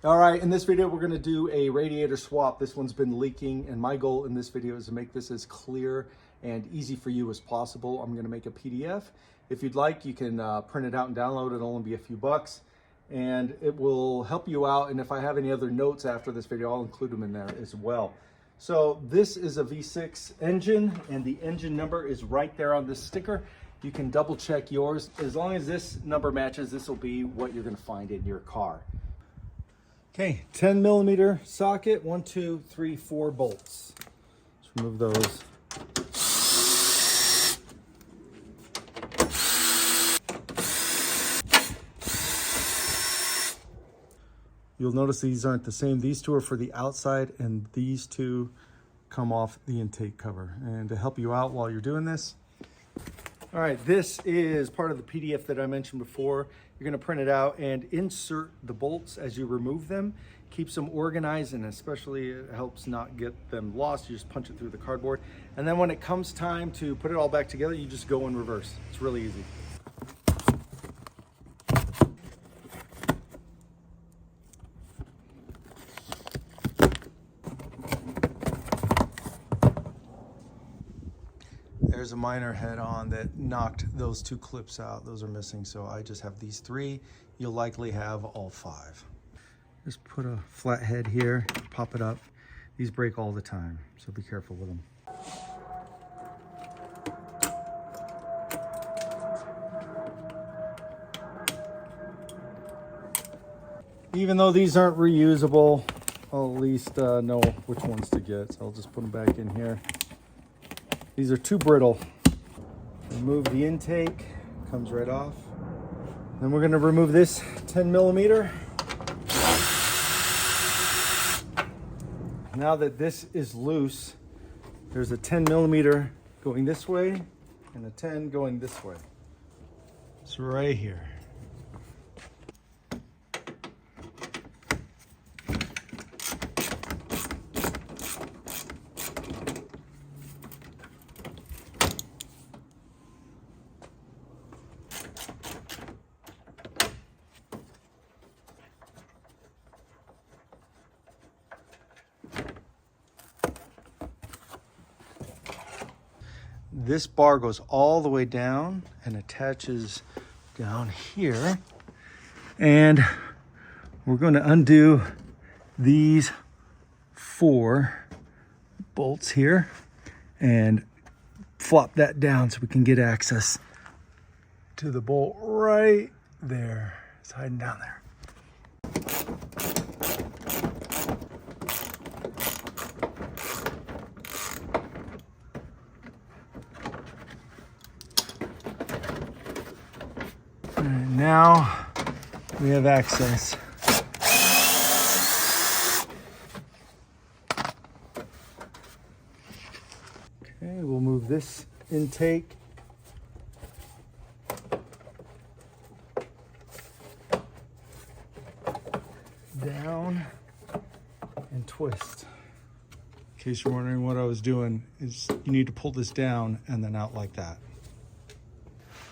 All right, in this video, we're gonna do a radiator swap. This one's been leaking, and my goal in this video is to make this as clear and easy for you as possible. I'm gonna make a PDF. If you'd like, you can print it out and download it. It'll only be a few bucks, and it will help you out. And if I have any other notes after this video, I'll include them in there as well. So this is a V6 engine, and the engine number is right there on this sticker. You can double check yours. As long as this number matches, this will be what you're gonna find in your car. Okay, 10 millimeter socket, 1, 2, 3, 4 bolts. Let's remove those. You'll notice these aren't the same. These two are for the outside, and these two come off the intake cover. And to help you out while you're doing this, all right, this is part of the PDF that I mentioned before. You're gonna print it out and insert the bolts as you remove them. Keeps them organized, and especially it helps not get them lost. You just punch it through the cardboard. And then when it comes time to put it all back together, you just go in reverse. It's really easy. There's a minor head-on that knocked those 2 clips out. Those are missing, so I just have these 3. You'll likely have all 5. Just put a flat head here, pop it up. These break all the time, so be careful with them. Even though these aren't reusable, I'll at least know which ones to get, so I'll just put them back in here. These are too brittle. Remove the intake, comes right off. Then we're gonna remove this 10 millimeter. Now that this is loose, there's a 10 millimeter going this way and a 10 going this way. It's right here. This bar goes all the way down and attaches down here. And we're going to undo these 4 bolts here and flop that down so we can get access to the bolt right there. It's hiding down there. Now we have access. Okay, we'll move this intake. Down and twist. In case you're wondering what I was doing, is you need to pull this down and then out like that.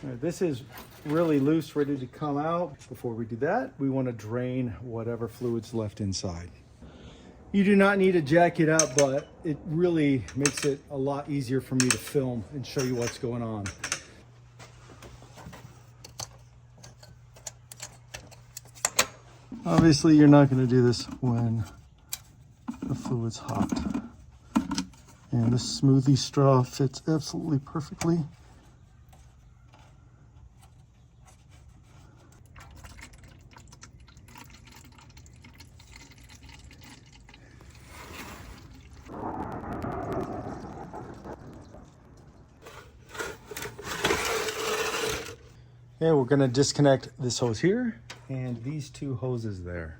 All right, this is really loose, ready to come out. Before we do that, we want to drain whatever fluid's left inside. You do not need to jack it up, but it really makes it a lot easier for me to film and show you what's going on. Obviously, you're not going to do this when the fluid's hot. And this smoothie straw fits absolutely perfectly. Okay, we're going to disconnect this hose here and these 2 hoses there.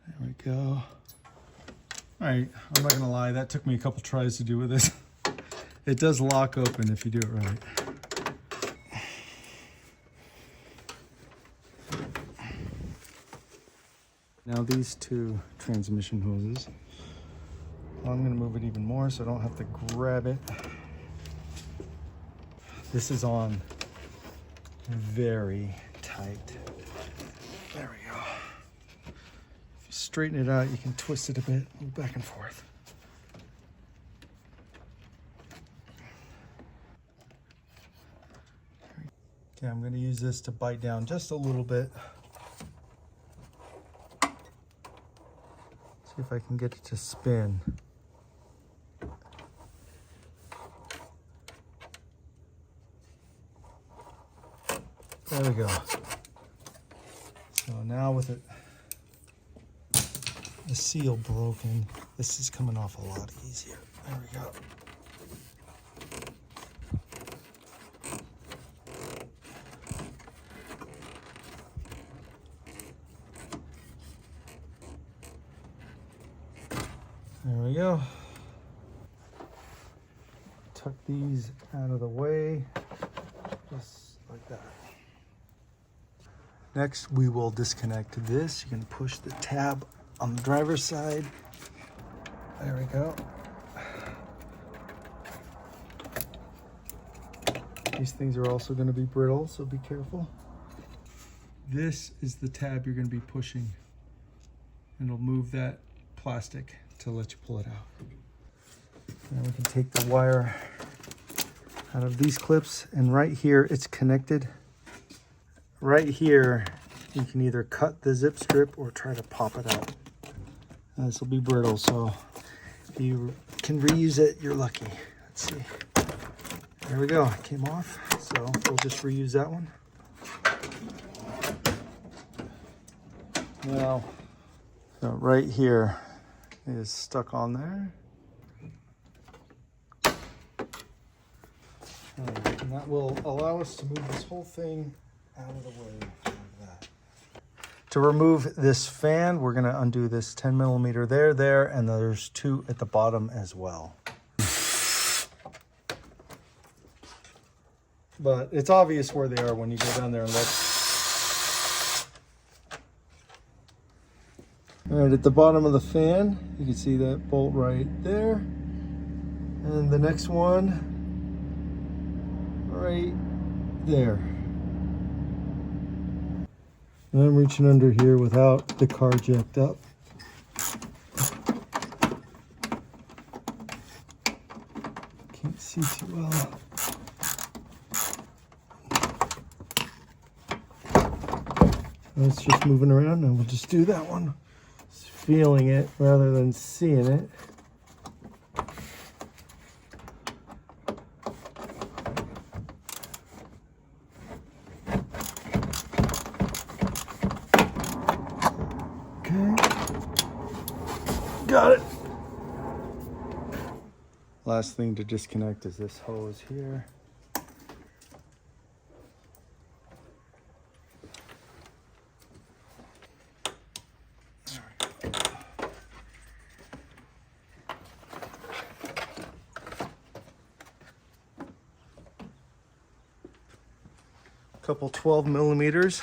There we go. All right, I'm not going to lie, that took me a couple tries to do with this. It does lock open if you do it right. Now these 2 transmission hoses Well, I'm gonna move it even more so I don't have to grab it. This is on very tight. There we go. If you straighten it out, you can twist it a bit, move back and forth. Okay, I'm gonna use this to bite down just a little bit. See if I can get it to spin. There we go. So now with it, the seal broken, this is coming off a lot easier. There we go. There we go. Tuck these out of the way, just like that. Next, we will disconnect this. You can push the tab on the driver's side. There we go. These things are also going to be brittle, so be careful. This is the tab you're going to be pushing. And it'll move that plastic to let you pull it out. Now we can take the wire out of these clips, and right here it's connected. Right here, you can either cut the zip strip or try to pop it out. And this will be brittle, so if you can reuse it, you're lucky. Let's see. There we go, it came off. So we'll just reuse that one. Now, so right here is stuck on there. And that will allow us to move this whole thing out of the way like that. To remove this fan, we're gonna undo this 10 millimeter there, and there's 2 at the bottom as well. But it's obvious where they are when you go down there and look. All right, at the bottom of the fan, you can see that bolt right there. And the next one, right there. And I'm reaching under here without the car jacked up. Can't see too well. It's just moving around, and we'll just do that one. Just feeling it rather than seeing it. Got it. Last thing to disconnect is this hose here. Couple 12 millimeters.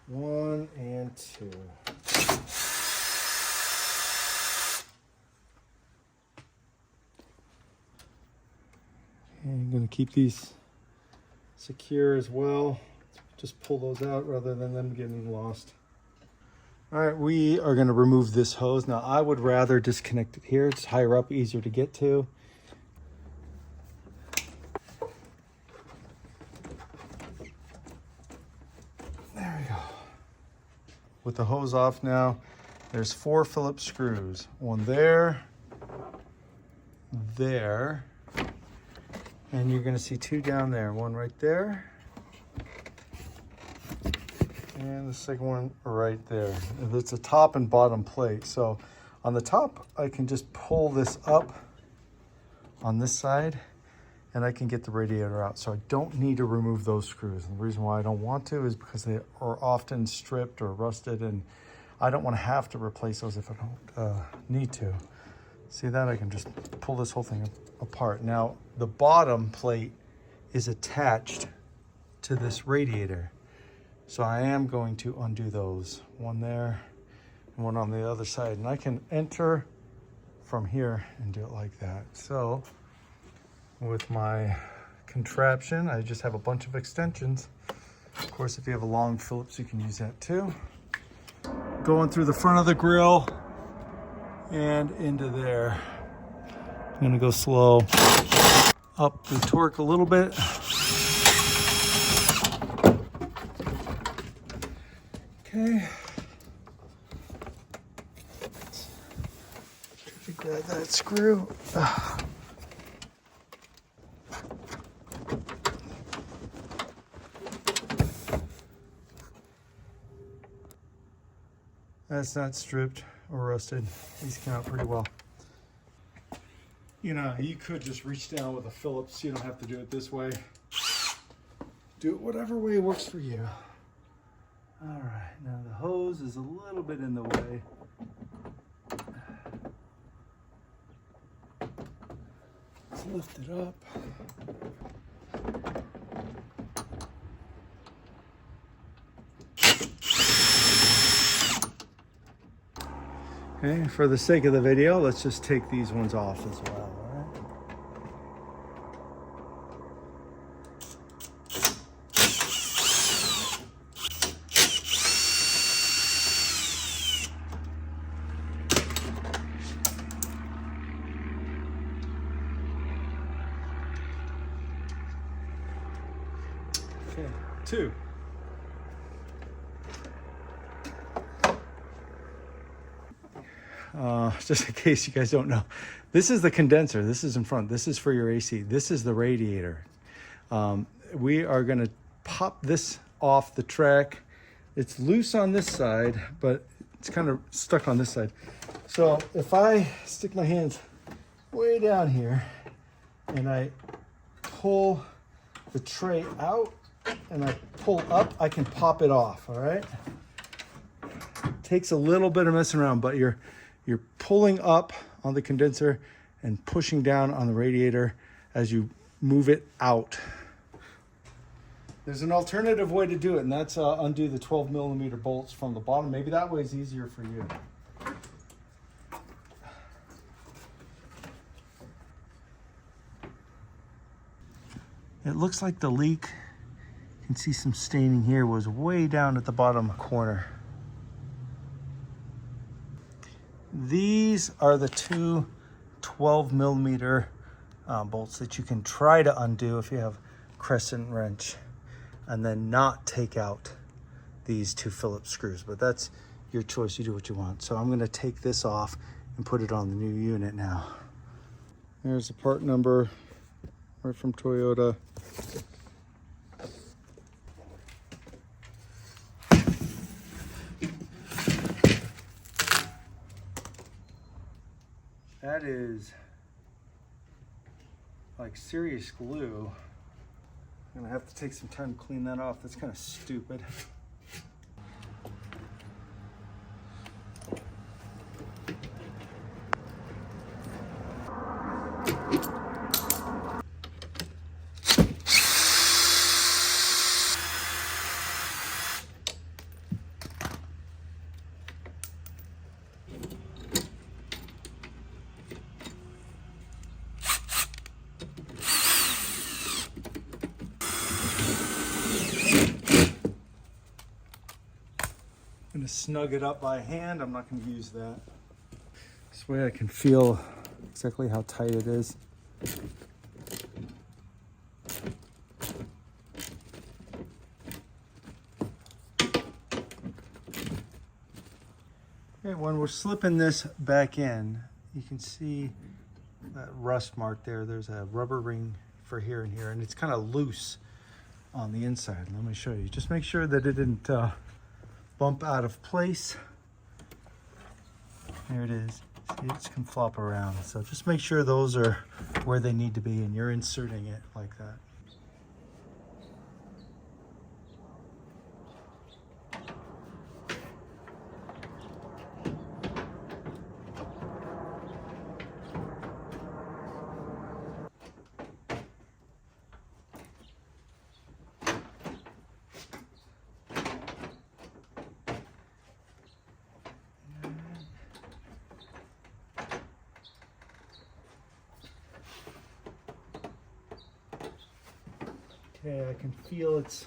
One and two. And I'm going to keep these secure as well. Just pull those out rather than them getting lost. All right, we are going to remove this hose. Now, I would rather disconnect it here. It's higher up, easier to get to. With the hose off now, there's 4 Phillips screws. One there, there, and you're gonna see 2 down there. One right there, and the second one right there. It's a top and bottom plate. So on the top, I can just pull this up on this side, and I can get the radiator out. So I don't need to remove those screws. And the reason why I don't want to is because they are often stripped or rusted, and I don't want to have to replace those if I don't need to. See that? I can just pull this whole thing apart. Now, the bottom plate is attached to this radiator. So I am going to undo those. One there and one on the other side. And I can enter from here and do it like that. So with my contraption, I just have a bunch of extensions. Of course, if you have a long Phillips, you can use that too. Going through the front of the grill and into there. I'm gonna go slow. Up the torque a little bit. Okay. Try to grab that screw. That's not stripped or rusted. These came out pretty well. You know, you could just reach down with a Phillips. You don't have to do it this way. Do it whatever way works for you. All right, now the hose is a little bit in the way. Let's lift it up. Okay, for the sake of the video, let's just take these ones off as well, all right? Okay, 2. Just in case you guys don't know, this is the condenser. This is in front. This is for your AC. This is the radiator. We are going to pop this off the track. It's loose on this side, but it's kind of stuck on this side. So if I stick my hands way down here and I pull the tray out and I pull up, I can pop it off, all right? Takes a little bit of messing around, but you're pulling up on the condenser and pushing down on the radiator as you move it out. There's an alternative way to do it, and that's undo the 12mm bolts from the bottom. Maybe that way is easier for you. It looks like the leak, you can see some staining here, was way down at the bottom corner. These are the two 12mm bolts that you can try to undo if you have crescent wrench, and then not take out these 2 Phillips screws, but that's your choice. You do what you want. So I'm going to take this off and put it on the new unit now. There's the part number right from Toyota. That is like serious glue. I'm gonna have to take some time to clean that off. That's kind of stupid. I'm going to snug it up by hand. I'm not going to use that. This way I can feel exactly how tight it is. Okay, when we're slipping this back in, you can see that rust mark there. There's a rubber ring for here and here, and it's kind of loose on the inside. Let me show you. Just make sure that it didn't bump out of place. There it is. See, it can flop around. So just make sure those are where they need to be and you're inserting it like that. Okay, I can feel it's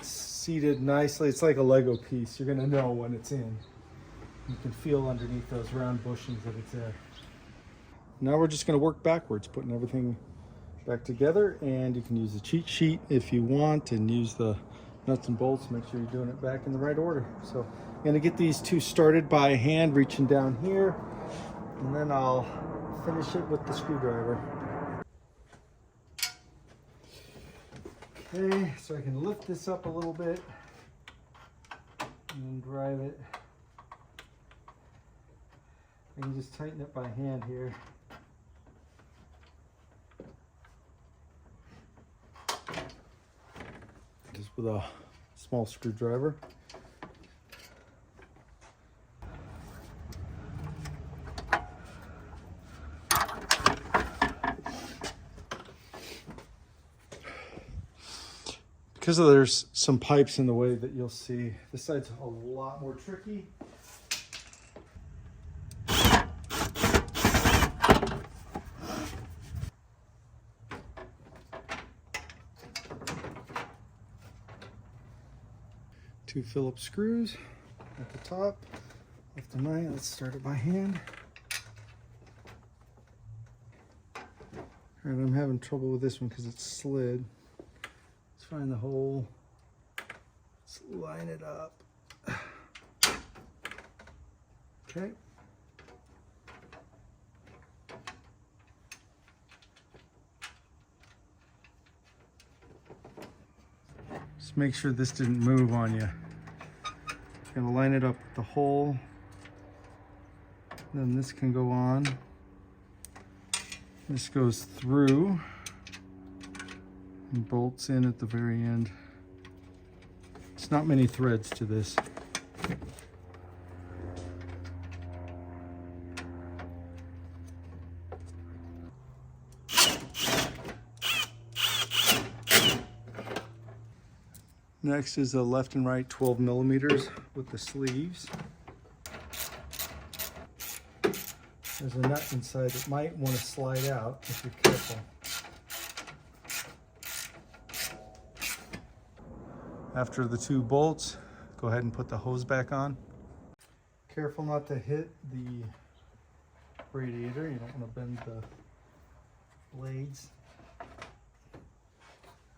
seated nicely. It's like a Lego piece. You're gonna know when it's in. You can feel underneath those round bushings that it's there. Now we're just gonna work backwards, putting everything back together, and you can use the cheat sheet if you want and use the nuts and bolts. Make sure you're doing it back in the right order. So I'm gonna get these two started by hand, reaching down here, and then I'll finish it with the screwdriver. Okay, so I can lift this up a little bit and then drive it. I can just tighten it by hand here. Just with a small screwdriver. Because there's some pipes in the way that you'll see, this side's a lot more tricky. Two Phillips screws at the top, left and right. Let's start it by hand. All right, I'm having trouble with this one because it's slid. Let's find the hole. Let's line it up. Okay. Just make sure this didn't move on you. You're gonna line it up with the hole. Then this can go on. This goes through and bolts in at the very end. It's not many threads to this. Next is a left and right 12 millimeters with the sleeves. There's a nut inside that might want to slide out if you're careful. After the two bolts, go ahead and put the hose back on. Careful not to hit the radiator. You don't want to bend the blades.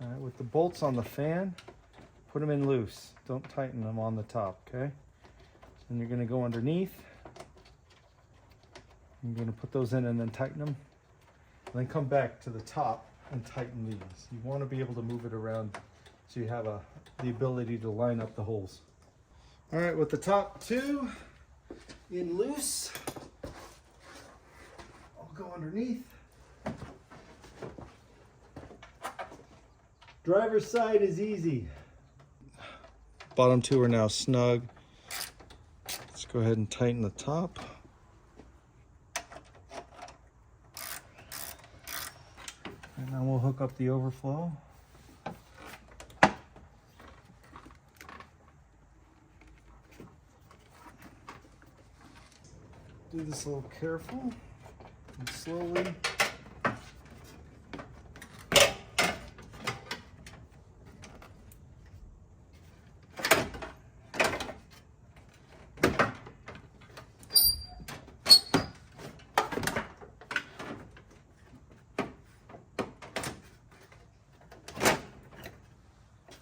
All right, with the bolts on the fan, put them in loose. Don't tighten them on the top, okay? And you're gonna go underneath. You're gonna put those in and then tighten them. And then come back to the top and tighten these. You wanna be able to move it around so you have the ability to line up the holes. All right, with the top two in loose, I'll go underneath. Driver's side is easy. Bottom two are now snug. Let's go ahead and tighten the top. And now we'll hook up the overflow. Do this a little careful and slowly.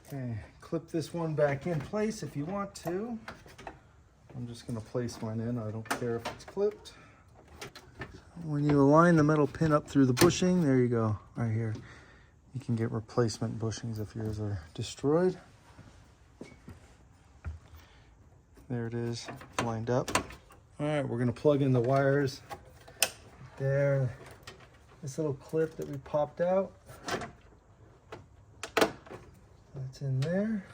Okay, clip this one back in place if you want to. I'm just going to place mine in. I don't care if it's clipped. When you align the metal pin up through the bushing, there you go, right here. You can get replacement bushings if yours are destroyed. There it is, lined up. All right, we're going to plug in the wires. There, this little clip that we popped out. That's in there.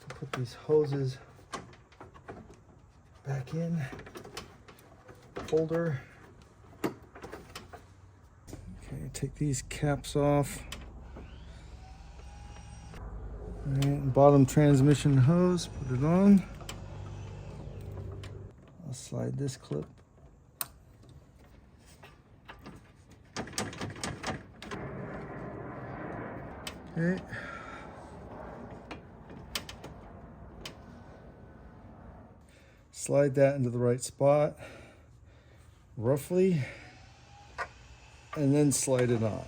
Put these hoses back in. Holder. Okay, take these caps off. All right, bottom transmission hose, put it on. I'll slide this clip. Okay. Slide that into the right spot, roughly, and then slide it on.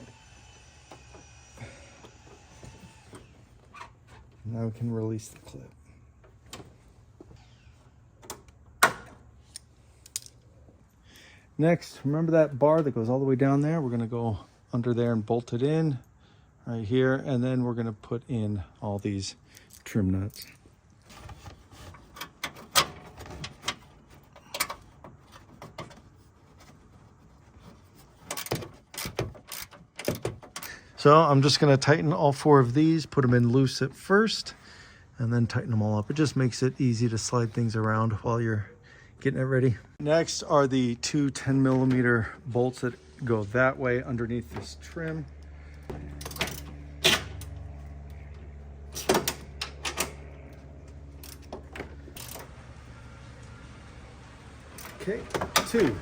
Now we can release the clip. Next, remember that bar that goes all the way down there? We're gonna go under there and bolt it in right here, and then we're gonna put in all these trim nuts. So I'm just gonna tighten all 4 of these, put them in loose at first, and then tighten them all up. It just makes it easy to slide things around while you're getting it ready. Next are the 2 10mm bolts that go that way underneath this trim. Okay, 2.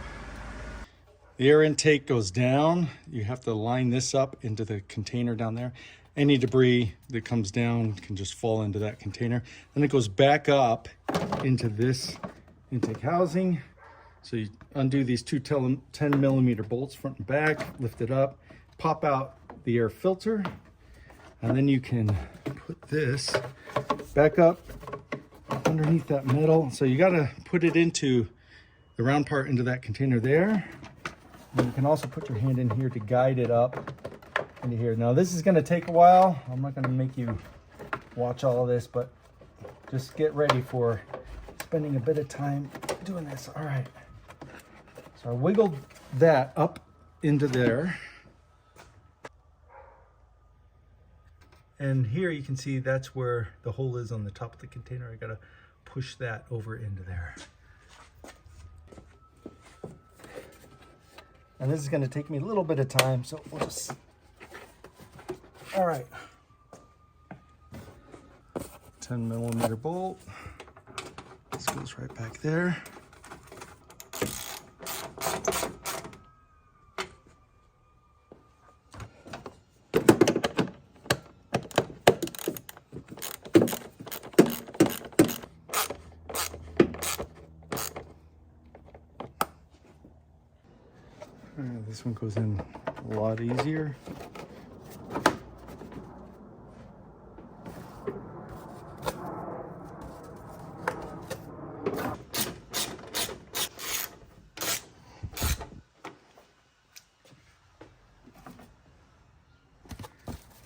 The air intake goes down. You have to line this up into the container down there. Any debris that comes down can just fall into that container. Then it goes back up into this intake housing. So you undo these 2 10mm bolts front and back, lift it up, pop out the air filter, and then you can put this back up underneath that metal. So you gotta put it into the round part into that container there. And you can also put your hand in here to guide it up into here. Now this is gonna take a while. I'm not gonna make you watch all of this, but just get ready for spending a bit of time doing this. All right. So I wiggled that up into there. And here you can see that's where the hole is on the top of the container. I gotta push that over into there. And this is gonna take me a little bit of time, so we'll just, all right. 10mm bolt. This goes right back there. This one goes in a lot easier.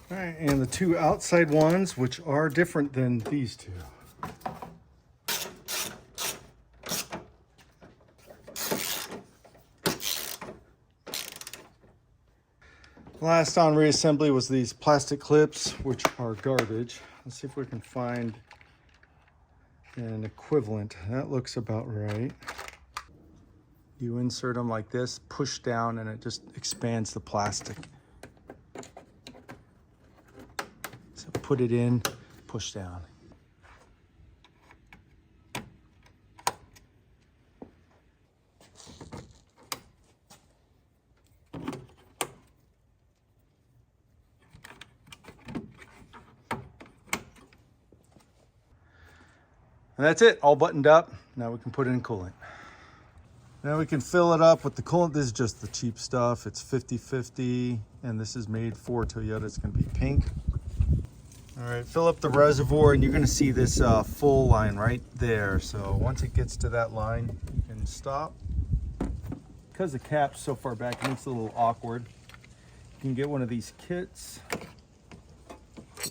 All right, and the 2 outside ones, which are different than these 2. Last on reassembly was these plastic clips, which are garbage. Let's see if we can find an equivalent. That looks about right. You insert them like this, push down, and it just expands the plastic. So put it in, push down. And that's it, all buttoned up. Now we can put in coolant. Now we can fill it up with the coolant. This is just the cheap stuff. It's 50/50, and this is made for Toyota. It's gonna be pink. All right, fill up the reservoir, and you're gonna see this full line right there. So once it gets to that line, you can stop. Because the cap's so far back, it makes it a little awkward. You can get one of these kits.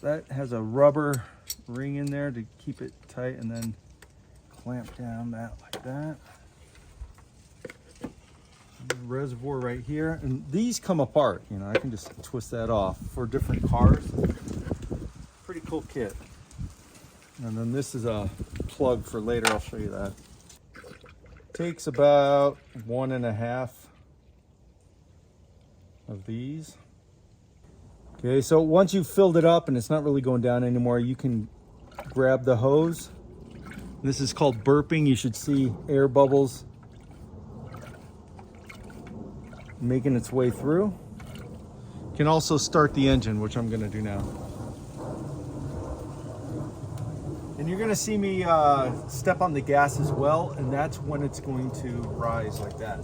That has a rubber ring in there to keep it tight, and then clamp down that like that. And the reservoir right here, and these come apart, you know, I can just twist that off for different cars. Pretty cool kit. And then this is a plug for later, I'll show you that. Takes about 1.5 of these. Okay, so once you've filled it up and it's not really going down anymore, you can grab the hose. This is called burping. You should see air bubbles making its way through. You can also start the engine, which I'm gonna do now. And you're gonna see me step on the gas as well, and that's when it's going to rise like that.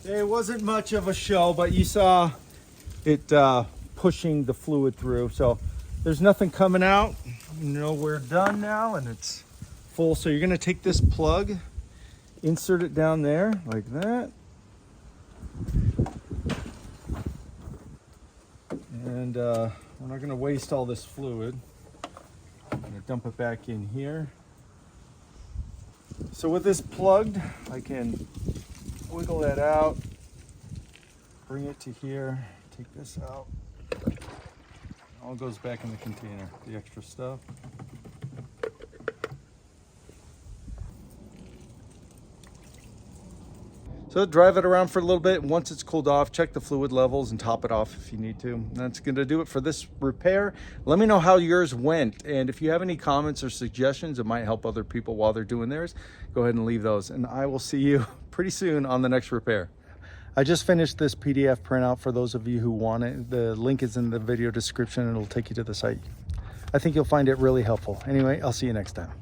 It wasn't much of a show, but you saw it pushing the fluid through. So there's nothing coming out. You know, we're done now and it's full. So you're gonna take this plug, insert it down there like that. And we're not gonna waste all this fluid. I'm gonna dump it back in here. So with this plugged, I can wiggle that out, bring it to here, take this out. All goes back in the container, the extra stuff. So drive it around for a little bit. Once it's cooled off, check the fluid levels and top it off if you need to. And that's gonna do it for this repair. Let me know how yours went. And if you have any comments or suggestions that might help other people while they're doing theirs, go ahead and leave those. And I will see you pretty soon on the next repair. I just finished this PDF printout for those of you who want it. The link is in the video description and it'll take you to the site. I think you'll find it really helpful. Anyway, I'll see you next time.